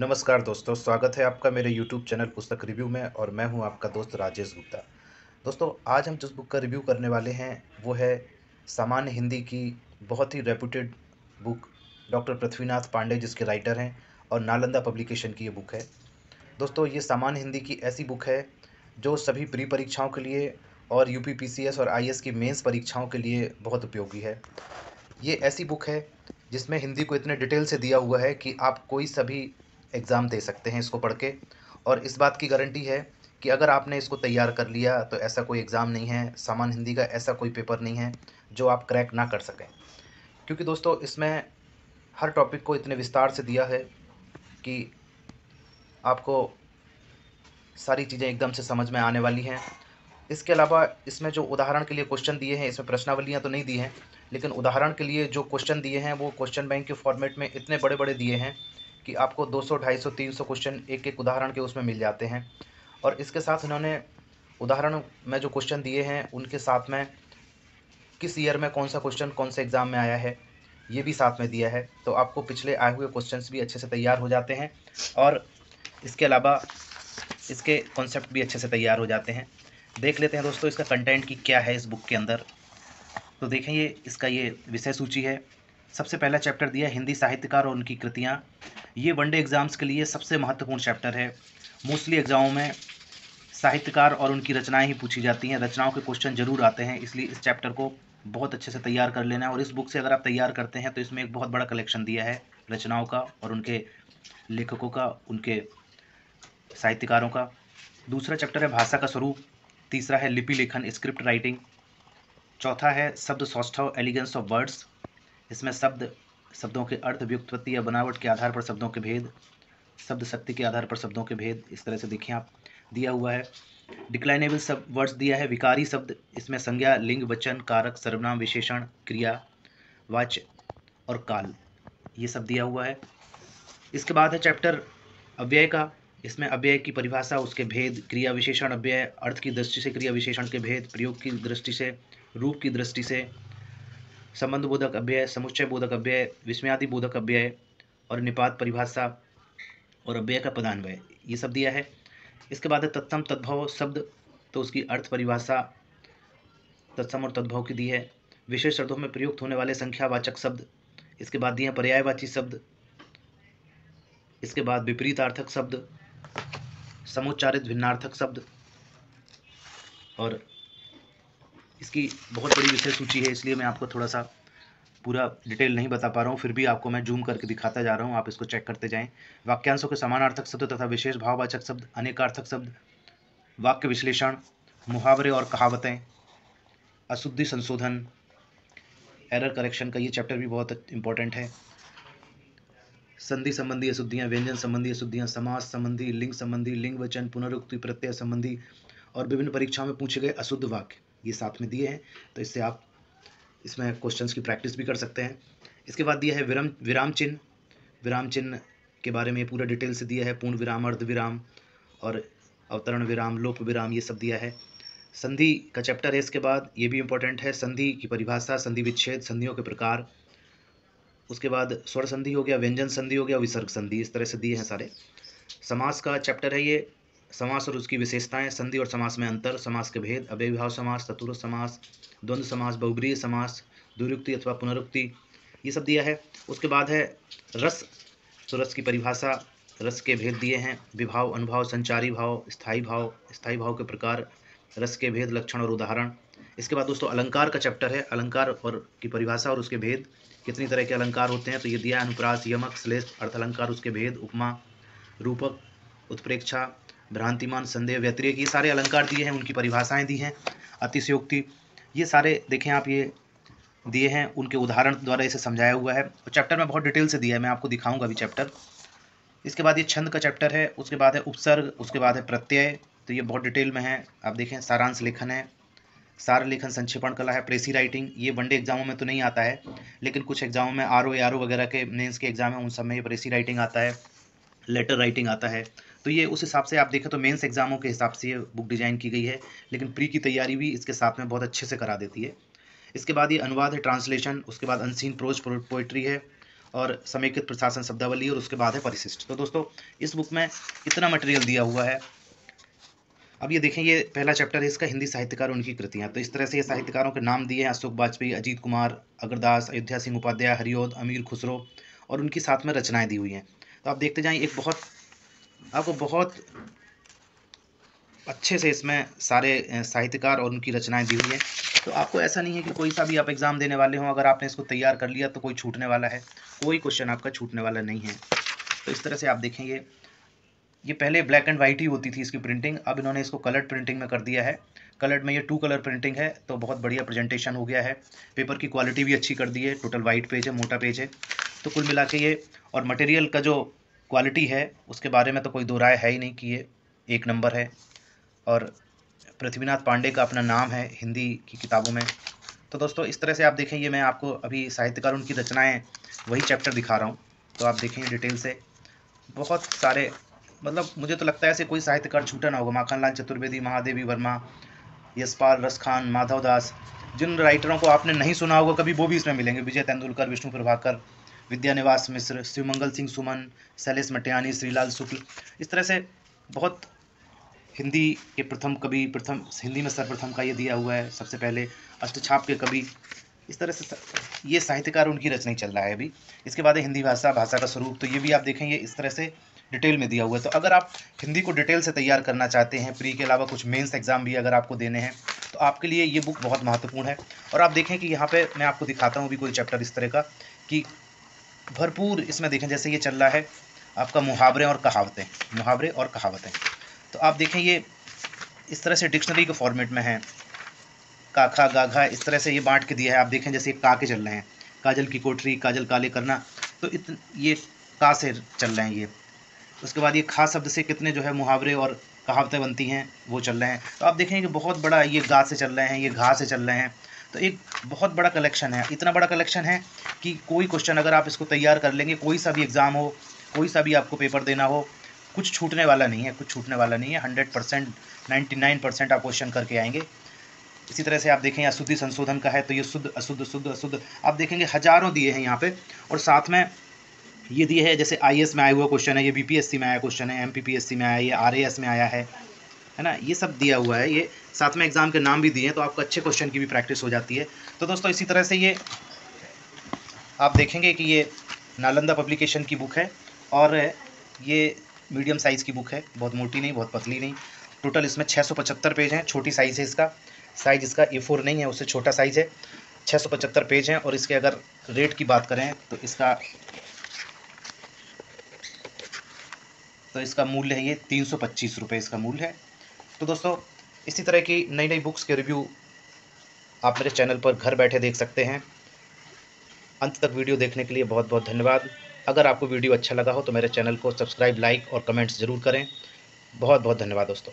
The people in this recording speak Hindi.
नमस्कार दोस्तों, स्वागत है आपका मेरे YouTube चैनल पुस्तक रिव्यू में और मैं हूं आपका दोस्त राजेश गुप्ता। दोस्तों, आज हम जिस बुक का रिव्यू करने वाले हैं वो है सामान्य हिंदी की बहुत ही reputed book, doctor Prithvinath Pandey जिसके राइटर हैं, और नालंदा पब्लिकेशन की ये बुक है। दोस्तों, ये सामान्य हिंदी की ऐसी बुक है जो सभी प्री परीक्षाओं के लिए और यूपी पीसीएस और आईएएस की मेंस परीक्षाओं के लिए बहुत उपयोगी है। ये ऐसी बुक है जिसमें हिंदी को इतने डिटेल से दिया हुआ है कि आप कोई सभी एग्ज़ाम दे सकते हैं इसको पढ़ के। और इस बात की गारंटी है कि अगर आपने इसको तैयार कर लिया तो ऐसा कोई एग्ज़ाम नहीं है, सामान्य हिंदी का ऐसा कोई पेपर नहीं है जो आप क्रैक ना कर सकें। क्योंकि दोस्तों, इसमें हर टॉपिक को इतने विस्तार से दिया है कि आपको सारी चीज़ें एकदम से समझ में आने वाली हैं। इसके अलावा इसमें जो उदाहरण के लिए क्वेश्चन दिए हैं, इसमें प्रश्नावलियाँ तो नहीं दी हैं, लेकिन उदाहरण के लिए जो क्वेश्चन दिए हैं वो क्वेश्चन बैंक के फॉर्मेट में इतने बड़े बड़े दिए हैं कि आपको 200, 250, 300 क्वेश्चन एक एक उदाहरण के उसमें मिल जाते हैं। और इसके साथ इन्होंने उदाहरण में जो क्वेश्चन दिए हैं उनके साथ में किस ईयर में कौन सा क्वेश्चन कौन से एग्ज़ाम में आया है ये भी साथ में दिया है, तो आपको पिछले आए हुए क्वेश्चंस भी अच्छे से तैयार हो जाते हैं और इसके अलावा इसके कॉन्सेप्ट भी अच्छे से तैयार हो जाते हैं। देख लेते हैं दोस्तों इसका कंटेंट की क्या है इस बुक के अंदर। तो देखें, ये इसका ये विषय सूची है। सबसे पहला चैप्टर दिया है हिंदी साहित्यकार और उनकी कृतियाँ। ये वनडे एग्जाम्स के लिए सबसे महत्वपूर्ण चैप्टर है। मोस्टली एग्जामों में साहित्यकार और उनकी रचनाएं ही पूछी जाती हैं, रचनाओं के क्वेश्चन जरूर आते हैं, इसलिए इस चैप्टर को बहुत अच्छे से तैयार कर लेना है। और इस बुक से अगर आप तैयार करते हैं तो इसमें एक बहुत बड़ा कलेक्शन दिया है रचनाओं का और उनके लेखकों का, उनके साहित्यकारों का। दूसरा चैप्टर है भाषा का स्वरूप। तीसरा है लिपि लेखन, स्क्रिप्ट राइटिंग। चौथा है शब्द सौष्ठव, एलिगेंस ऑफ वर्ड्स। इसमें शब्दों के अर्थ, व्युत्पत्ति या बनावट के आधार पर शब्दों के भेद, शब्द शक्ति के आधार पर शब्दों के भेद, इस तरह से देखिए आप दिया हुआ है। डिक्लाइनेबल सब वर्ड्स दिया है, विकारी शब्द। इसमें संज्ञा, लिंग, वचन, कारक, सर्वनाम, विशेषण, क्रिया, वाच्य और काल, ये सब दिया हुआ है। इसके बाद है चैप्टर अव्यय का। इसमें अव्यय की परिभाषा, उसके भेद, क्रिया विशेषण अव्यय, अर्थ की दृष्टि से क्रिया विशेषण के भेद, प्रयोग की दृष्टि से, रूप की दृष्टि से, संबंध बोधक अव्यय, समुच्चय बोधक अव्यय, विस्मयादि बोधक अव्यय और निपात परिभाषा और अव्यय का पदान्वय, ये सब दिया है। इसके बाद है तत्सम तद्भव शब्द, तो उसकी अर्थ परिभाषा तत्सम और तद्भव की दी है। विशेष शब्दों में प्रयुक्त होने वाले संख्यावाचक शब्द। इसके बाद दिए हैं पर्यायवाची शब्द। इसके बाद विपरीतार्थक शब्द, समुच्चारित भिन्नार्थक शब्द। और इसकी बहुत बड़ी विषय सूची है, इसलिए मैं आपको थोड़ा सा पूरा डिटेल नहीं बता पा रहा हूँ, फिर भी आपको मैं जूम करके दिखाता जा रहा हूँ, आप इसको चेक करते जाएं। वाक्यांशों के समानार्थक शब्द तथा विशेष भाववाचक शब्द, अनेकार्थक शब्द, वाक्य विश्लेषण, मुहावरे और कहावतें, अशुद्धि संशोधन, एरर करेक्शन का ये चैप्टर भी बहुत इंपॉर्टेंट है। संधि संबंधी अशुद्धियाँ, व्यंजन संबंधी अशुद्धियाँ, समास संबंधी, लिंग संबंधी, लिंग वचन, पुनरुक्ति प्रत्यय संबंधी और विभिन्न परीक्षाओं में पूछे गए अशुद्ध वाक्य, ये साथ में दिए हैं, तो इससे आप इसमें क्वेश्चंस की प्रैक्टिस भी कर सकते हैं। इसके बाद दिया है विराम चिन्ह। विराम चिन्ह के बारे में पूरा डिटेल से दिया है, पूर्ण विराम, अर्ध विराम और अवतरण विराम, लोप विराम, ये सब दिया है। संधि का चैप्टर है इसके बाद, ये भी इंपॉर्टेंट है। संधि की परिभाषा, संधि विच्छेद, संधियों के प्रकार। उसके बाद स्वर संधि हो गया, व्यंजन संधि हो गया, विसर्ग संधि, इस तरह से दिए हैं सारे। समास का चैप्टर है ये, समास और उसकी विशेषताएं, संधि और समास में अंतर, समास के भेद, अव्ययीभाव समास, तत्पुरुष समास, द्वंद्व समास, बहुब्रीहि समास, दुर्युक्ति अथवा पुनरुक्ति, ये सब दिया है। उसके बाद है रस, तो रस की परिभाषा, रस के भेद दिए हैं, विभाव, अनुभाव, संचारी भाव, स्थायी भाव के प्रकार, रस के भेद, लक्षण और उदाहरण। इसके बाद दोस्तों अलंकार का चैप्टर है, अलंकार और की परिभाषा और उसके भेद, कितनी तरह के अलंकार होते हैं, तो ये दिया है, अनुप्रास, यमक, श्लेष, अर्थालंकार, उसके भेद, उपमा, रूपक, उत्प्रेक्षा, भ्रांतिमान, संदेह, व्यतिरेक, ये सारे अलंकार दिए हैं, उनकी परिभाषाएं दी हैं। अतिशयोक्ति, ये सारे देखें आप, ये दिए हैं, उनके उदाहरण द्वारा इसे समझाया हुआ है। और चैप्टर में बहुत डिटेल से दिया है, मैं आपको दिखाऊंगा अभी चैप्टर। इसके बाद ये छंद का चैप्टर है, उसके बाद है उपसर्ग, उसके बाद है प्रत्यय, तो ये बहुत डिटेल में है, आप देखें। सारांश लेखन है, सार लेखन, संक्षेपण कला है, प्रेसी राइटिंग, ये वनडे एग्जामों में तो नहीं आता है, लेकिन कुछ एग्जामों में आर ओ वगैरह के मेंस के एग्जाम है, उन सब में ये प्रेसी राइटिंग आता है, लेटर राइटिंग आता है। तो ये उस हिसाब से आप देखें तो मेंस एग्जामों के हिसाब से ये बुक डिज़ाइन की गई है, लेकिन प्री की तैयारी भी इसके साथ में बहुत अच्छे से करा देती है। इसके बाद ये अनुवाद है, ट्रांसलेशन। उसके बाद अनसीन प्रोज पोइट्री है, और समेकित प्रशासन शब्दावली, और उसके बाद है परिशिष्ट। तो दोस्तों इस बुक में इतना मटेरियल दिया हुआ है। अब ये देखें, ये पहला चैप्टर है इसका, हिंदी साहित्यकार उनकी कृतियाँ। तो इस तरह से ये साहित्यकारों के नाम दिए हैं: अशोक वाजपेयी, अजीत कुमार, अग्रदास, अयोध्या सिंह उपाध्याय, हरिऔध, अमीर खुसरो, और उनकी साथ में रचनाएं दी हुई हैं। तो आप देखते जाएं, एक बहुत आपको बहुत अच्छे से इसमें सारे साहित्यकार और उनकी रचनाएं दी हुई हैं। तो आपको ऐसा नहीं है कि कोई सा भी आप एग्ज़ाम देने वाले हों, अगर आपने इसको तैयार कर लिया तो कोई छूटने वाला है, कोई क्वेश्चन आपका छूटने वाला नहीं है। तो इस तरह से आप देखेंगे, ये पहले ब्लैक एंड वाइट ही होती थी इसकी प्रिंटिंग, अब इन्होंने इसको कलर्ड प्रिंटिंग में कर दिया है। कलर्ड में ये 2 कलर प्रिंटिंग है, तो बहुत बढ़िया प्रेजेंटेशन हो गया है। पेपर की क्वालिटी भी अच्छी कर दी है, टोटल वाइट पेज है, मोटा पेज है। तो कुल मिला के ये, और मटेरियल का जो क्वालिटी है उसके बारे में तो कोई दो राय है ही नहीं कि ये एक नंबर है। और पृथ्वीनाथ पांडे का अपना नाम है हिंदी की किताबों में। तो दोस्तों इस तरह से आप देखें, ये मैं आपको अभी साहित्यकार उनकी रचनाएँ वही चैप्टर दिखा रहा हूँ। तो आप देखेंगे डिटेल से, बहुत सारे, मतलब मुझे तो लगता है ऐसे कोई साहित्यकार छूटा ना होगा। माखनलाल चतुर्वेदी, महादेवी वर्मा, यशपाल रसखान, माधव दास, जिन राइटरों को आपने नहीं सुना होगा कभी, वो भी इसमें मिलेंगे। विजय तेंदुलकर, विष्णु प्रभाकर, विद्यानिवास मिश्र, शिवमंगल सिंह सुमन, शैलेश मटियानी, श्रीलाल शुक्ल। इस तरह से बहुत हिंदी के प्रथम कवि, प्रथम हिंदी में सर्वप्रथम का ये दिया हुआ है, सबसे पहले अष्टछाप के कवि। इस तरह से ये साहित्यकार उनकी रचना ही चल रहा है अभी। इसके बाद है हिंदी भाषा, भाषा का स्वरूप। तो ये भी आप देखेंगे इस तरह से डिटेल में दिया हुआ है। तो अगर आप हिंदी को डिटेल से तैयार करना चाहते हैं, प्री के अलावा कुछ मेंस एग्जाम भी अगर आपको देने हैं, तो आपके लिए ये बुक बहुत महत्वपूर्ण है। और आप देखें कि यहाँ पे मैं आपको दिखाता हूँ भी कोई चैप्टर इस तरह का कि भरपूर इसमें देखें, जैसे ये चल रहा है आपका मुहावरे और कहावतें, मुहावरे और कहावतें। तो आप देखें ये इस तरह से डिक्शनरी के फॉर्मेट में है, काखा गाघा, इस तरह से ये बांट के दिया है। आप देखें जैसे का के चल रहे हैं, काजल की कोठरी, काजल काले करना, तो ये का से चल रहे हैं ये। उसके बाद ये खा शब्द से कितने जो है मुहावरे और कहावतें बनती हैं, वो चल रहे हैं। तो आप देखें कि बहुत बड़ा ये गा से चल रहे हैं, ये घा से चल रहे हैं। तो एक बहुत बड़ा कलेक्शन है, इतना बड़ा कलेक्शन है कि कोई क्वेश्चन अगर आप इसको तैयार कर लेंगे, कोई सा भी एग्ज़ाम हो, कोई सा भी आपको पेपर देना हो, कुछ छूटने वाला नहीं है, कुछ छूटने वाला नहीं है। 100%, 99% आप क्वेश्चन करके आएंगे। इसी तरह से आप देखें यहाँ शुद्धि संशोधन का है, तो ये शुद्ध अशुद्ध, शुद्ध अशुद्ध, आप देखेंगे हजारों दिए हैं यहाँ पे। और साथ में ये दिए है, जैसे आईएएस में आया हुआ क्वेश्चन है, ये बीपीएससी में आया क्वेश्चन है, एमपीपीएससी में आया, ये आरएएस में आया है ना, ये सब दिया हुआ है। ये साथ में एग्जाम के नाम भी दिए हैं, तो आपको अच्छे क्वेश्चन की भी प्रैक्टिस हो जाती है। तो दोस्तों इसी तरह से ये आप देखेंगे कि ये नालंदा पब्लिकेशन की बुक है, और ये मीडियम साइज़ की बुक है, बहुत मोटी नहीं, बहुत पतली नहीं। टोटल इसमें 675 पेज हैं, छोटी साइज़ है इसका, साइज़ इसका A4 नहीं है, उससे छोटा साइज़ है। 675 पेज हैं, और इसके अगर रेट की बात करें तो इसका मूल्य है ये 325 रुपये इसका मूल्य है। तो दोस्तों इसी तरह की नई नई बुक्स के रिव्यू आप मेरे चैनल पर घर बैठे देख सकते हैं। अंत तक वीडियो देखने के लिए बहुत बहुत धन्यवाद। अगर आपको वीडियो अच्छा लगा हो तो मेरे चैनल को सब्सक्राइब, लाइक और कमेंट्स ज़रूर करें। बहुत बहुत धन्यवाद दोस्तों।